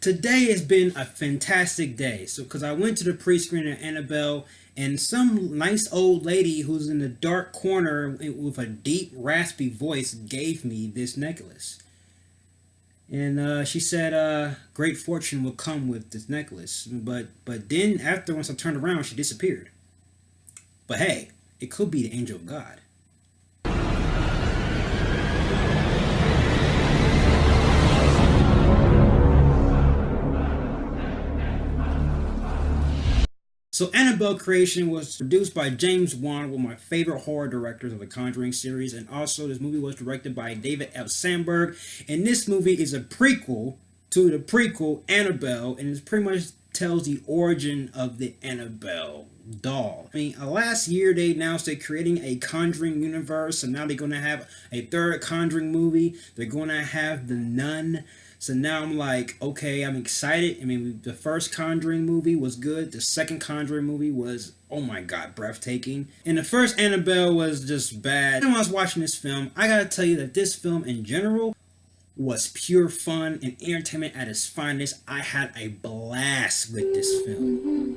Today has been a fantastic day. So, because I went to the pre-screening of Annabelle, and some nice old lady who's in the dark corner with a deep, raspy voice gave me this necklace. And she said, great fortune will come with this necklace. But then, once I turned around, she disappeared. But hey, it could be the angel of God. So Annabelle Creation was produced by James Wan, one of my favorite horror directors of the Conjuring series, and also this movie was directed by David F. Sandberg, and this movie is a prequel to the prequel Annabelle, and it pretty much tells the origin of the Annabelle doll. I mean, last year they announced they're creating a Conjuring universe, so now they're going to have a third Conjuring movie. They're going to have The Nun. So now I'm like, okay, I'm excited. I mean, the first Conjuring movie was good. The second Conjuring movie was, oh my god, breathtaking. And the first Annabelle was just bad. And when I was watching this film, I gotta tell you that this film in general was pure fun and entertainment at its finest. I had a blast with this film.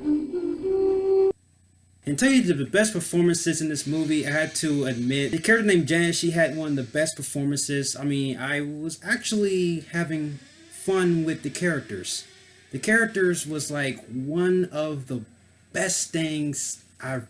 And tell you the best performances in this movie, I had to admit, the character named Janice, she had one of the best performances. I mean, I was actually having fun with the characters. The characters was like one of the best things I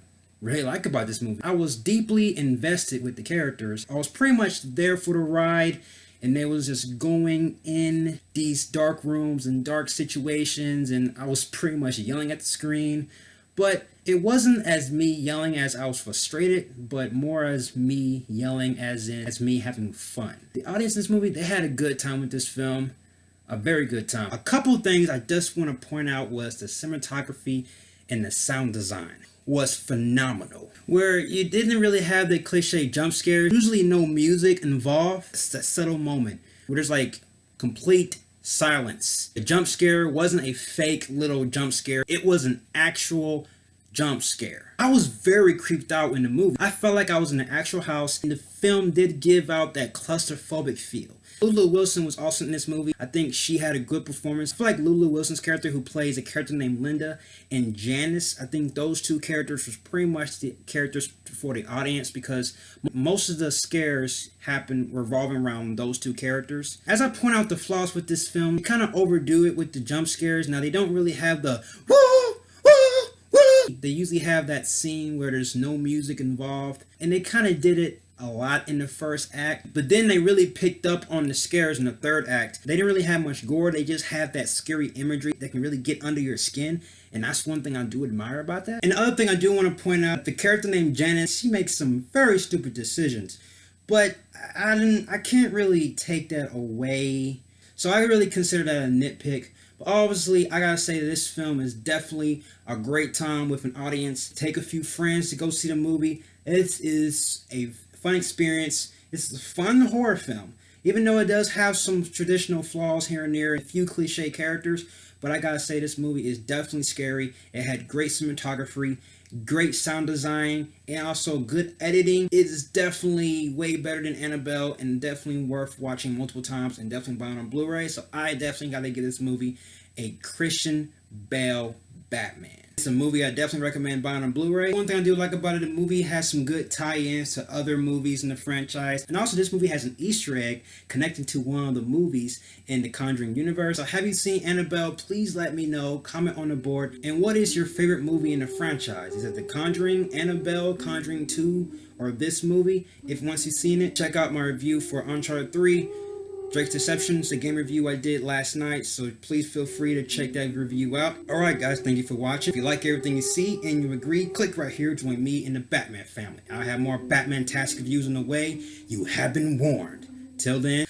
really like about this movie. I was deeply invested with the characters. I was pretty much there for the ride, and they was just going in these dark rooms and dark situations, and I was pretty much yelling at the screen. But it wasn't as me yelling as I was frustrated, but more as me yelling as me having fun. The audience in this movie, they had a good time with this film. A very good time. A couple things I just want to point out was the cinematography and the sound design was phenomenal. Where you didn't really have the cliche jump scares, usually no music involved. It's that subtle moment where there's like complete silence. The jump scare wasn't a fake little jump scare. It was an actual jump scare. I was very creeped out in the movie. I felt like I was in an actual house, and the film did give out that claustrophobic feel. Lulu Wilson was also in this movie. I think she had a good performance. I feel like Lulu Wilson's character, who plays a character named Linda, and Janice, I think those two characters was pretty much the characters for the audience, because most of the scares happen revolving around those two characters. As I point out the flaws with this film, they kind of overdo it with the jump scares. Now, they don't really have the woo, woo, woo. They usually have that scene where there's no music involved, and they kind of did it a lot in the first act, but then they really picked up on the scares in the third act. They didn't really have much gore. They just have that scary imagery that can really get under your skin, and that's one thing I do admire about that. And the other thing I do want to point out, the character named Janice, she makes some very stupid decisions, but I can't really take that away, so I really consider that a nitpick. But obviously, I gotta say that this film is definitely a great time with an audience. Take a few friends to go see the movie. It is a fun experience. It's a fun horror film, even though it does have some traditional flaws here and there, a few cliche characters. But I gotta say, this movie is definitely scary. It had great cinematography, great sound design, and also good editing. It is definitely way better than Annabelle, and definitely worth watching multiple times, and definitely buying on Blu-ray. So I definitely gotta give this movie a Christian Bale Batman. It's a movie I definitely recommend buying on Blu-ray. One thing I do like about it, the movie has some good tie-ins to other movies in the franchise. And also, this movie has an Easter egg connecting to one of the movies in the Conjuring universe. So have you seen Annabelle? Please let me know. Comment on the board. And what is your favorite movie in the franchise? Is it The Conjuring, Annabelle, Conjuring 2, or this movie? If once you've seen it, check out my review for Uncharted 3. Drake's Deceptions, the game review I did last night, so please feel free to check that review out. Alright guys, thank you for watching. If you like everything you see and you agree, click right here to join me in the Batman family. I have more Batman-tastic reviews on the way. You have been warned. Till then...